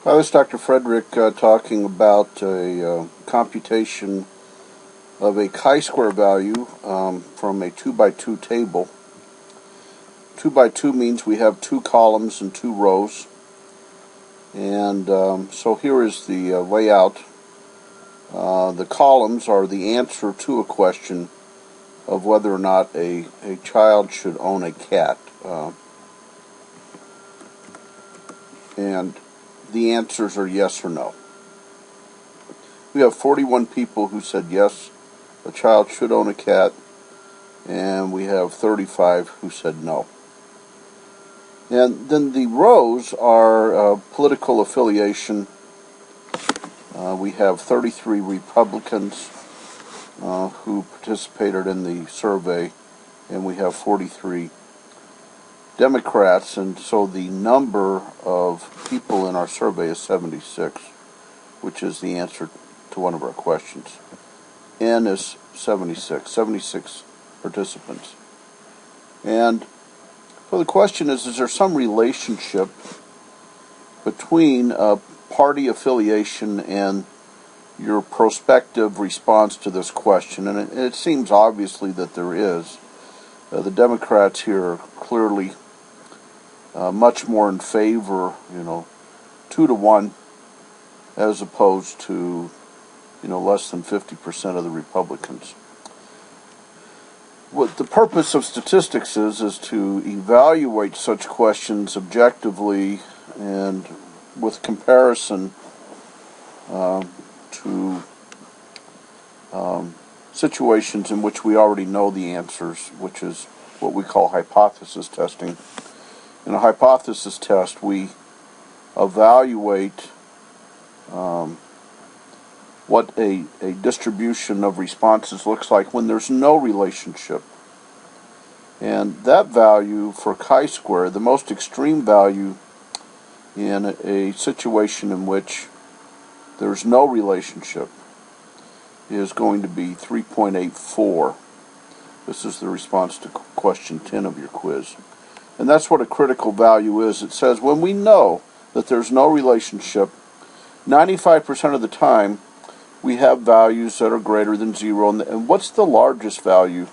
Hi, this is Dr. Frederick talking about a computation of a chi-square value from a 2 by 2 table. 2 by 2 means we have two columns and two rows. And so here is the layout. The columns are the answer to a question of whether or not a child should own a cat. And the answers are yes or no. We have 41 people who said yes, a child should own a cat, and we have 35 who said no. And then the rows are political affiliation. We have 33 Republicans who participated in the survey, and we have 43 Democrats, and so the number of people in our survey is 76, which is the answer to one of our questions. N is 76 participants. And so the question is there some relationship between party affiliation and your prospective response to this question? And it seems obviously that there is. The Democrats here are clearly much more in favor, 2-1, as opposed to, less than 50% of the Republicans. What the purpose of statistics is to evaluate such questions objectively and with comparison to situations in which we already know the answers, which is what we call hypothesis testing. In a hypothesis test, we evaluate what a distribution of responses looks like when there's no relationship. And that value for chi-square, the most extreme value in a situation in which there's no relationship, is going to be 3.84. This is the response to question 10 of your quiz. And that's what a critical value is. It says when we know that there's no relationship, 95% of the time we have values that are greater than 0. And what's the largest value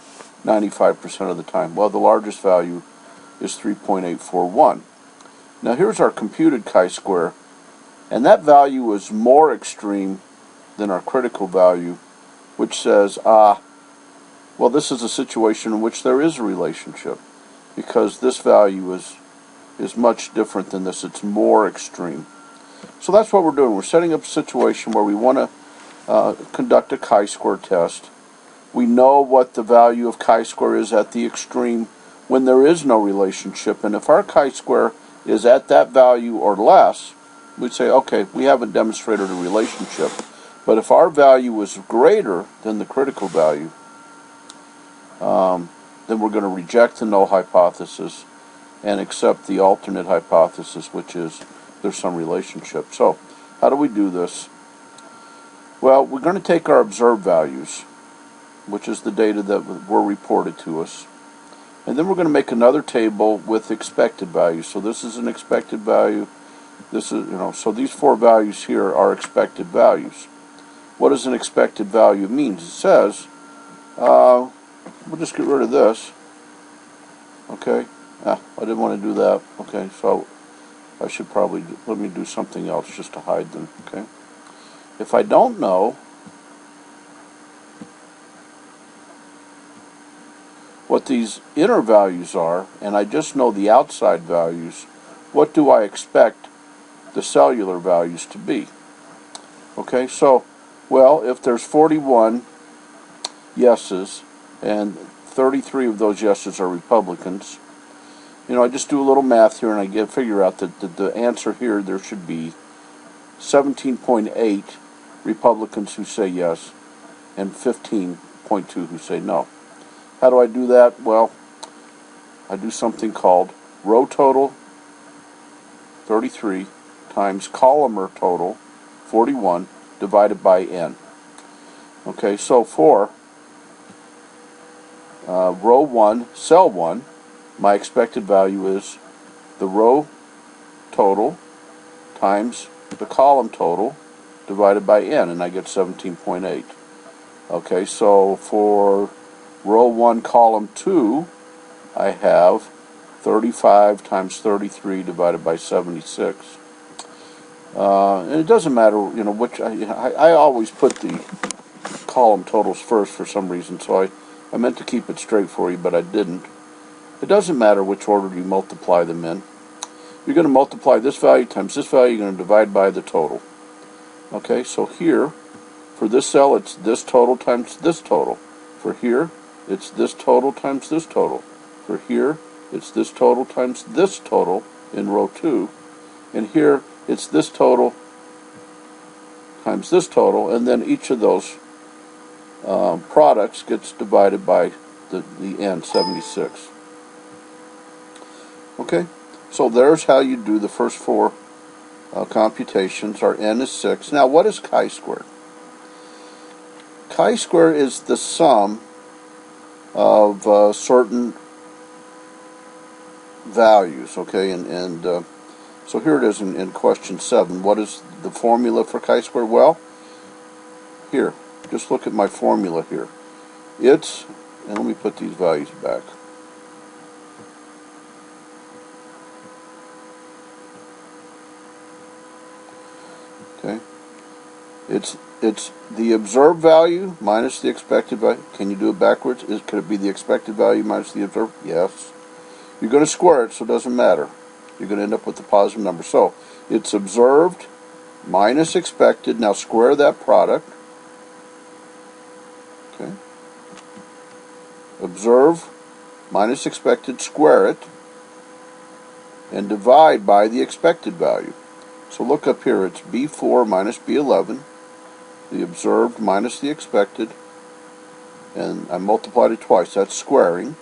95% of the time? Well, the largest value is 3.841. Now here's our computed chi-square, and that value is more extreme than our critical value, which says, well, this is a situation in which there is a relationship, because this value is much different than this. It's more extreme. So that's what we're doing. We're setting up a situation where we want to conduct a chi-square test. We know what the value of chi-square is at the extreme when there is no relationship. And if our chi-square is at that value or less, we'd say, okay, we haven't demonstrated a relationship. But if our value is greater than the critical value, then we're going to reject the null hypothesis and accept the alternate hypothesis, which is there's some relationship. So how do we do this? Well, we're going to take our observed values, which is the data that were reported to us, and then we're going to make another table with expected values. So this is an expected value. This is, so these four values here are expected values. What does an expected value mean? It says, we'll just get rid of this. Okay. I didn't want to do that. Okay, so I should probably let me do something else just to hide them. Okay. If I don't know what these inner values are, and I just know the outside values, what do I expect the cellular values to be? Okay, so, well, if there's 41 yeses, and 33 of those yeses are Republicans, I just do a little math here, and I figure out that the answer here, there should be 17.8 Republicans who say yes, and 15.2 who say no. How do I do that? Well, I do something called row total, 33, times columnar total, 41, divided by n. Okay, so for row 1, cell 1, my expected value is the row total times the column total divided by n, and I get 17.8. Okay, so for row 1, column 2, I have 35 times 33 divided by 76. And it doesn't matter, which, I always put the column totals first for some reason, so I meant to keep it straight for you, but I didn't. It doesn't matter which order you multiply them in. You're going to multiply this value times this value, you're going to divide by the total. Okay, so here, for this cell, it's this total times this total. For here, it's this total times this total. For here, it's this total times this total in row 2. And here, it's this total times this total, and then each of those products gets divided by the n, 76. Okay, so there's how you do the first 4 computations. Our n is 6. Now, what is chi-squared? Chi-square is the sum of certain values, okay, and so here it is in question 7. What is the formula for chi-square? Well, here, just look at my formula here. And let me put these values back. Okay, it's the observed value minus the expected value. Can you do it backwards? Could it be the expected value minus the observed? Yes. You're going to square it, so it doesn't matter. You're going to end up with a positive number. So it's observed minus expected. Now square that product. Okay. Observe minus expected, square it, and divide by the expected value. So look up here, it's B4 minus B11, the observed minus the expected, and I multiplied it twice, that's squaring,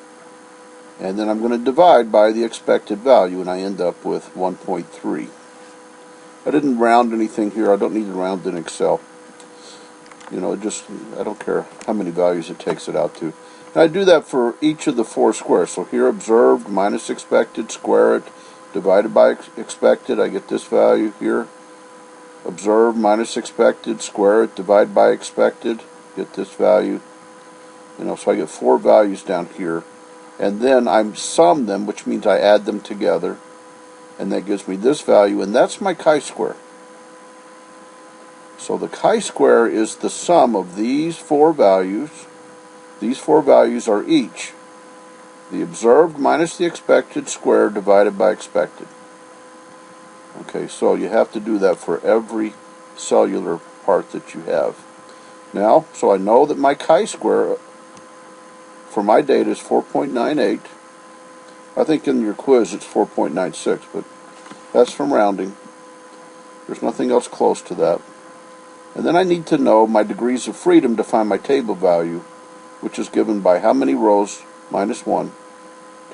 and then I'm going to divide by the expected value, and I end up with 1.3. I didn't round anything here, I don't need to round in Excel. I don't care how many values it takes it out to. And I do that for each of the 4 squares. So here, observed minus expected, square it, divided by expected, I get this value here. Observed minus expected, square it, divide by expected, get this value. So I get 4 values down here. And then I sum them, which means I add them together. And that gives me this value, and that's my chi-square. So the chi-square is the sum of these 4 values. These 4 values are each the observed minus the expected squared divided by expected. Okay, so you have to do that for every cellular part that you have. Now, so I know that my chi-square for my data is 4.98. I think in your quiz it's 4.96, but that's from rounding. There's nothing else close to that. And then I need to know my degrees of freedom to find my table value, which is given by how many rows minus 1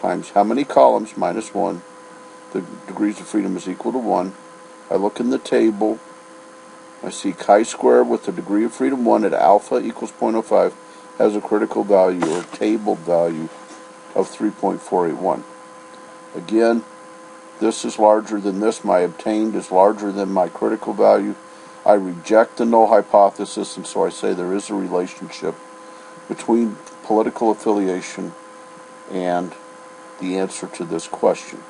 times how many columns minus 1. The degrees of freedom is equal to 1. I look in the table. I see chi-square with the degree of freedom 1 at alpha equals 0.05 has a critical value or table value of 3.481. Again, this is larger than this. My obtained is larger than my critical value. I reject the null hypothesis, and so I say there is a relationship between political affiliation and the answer to this question.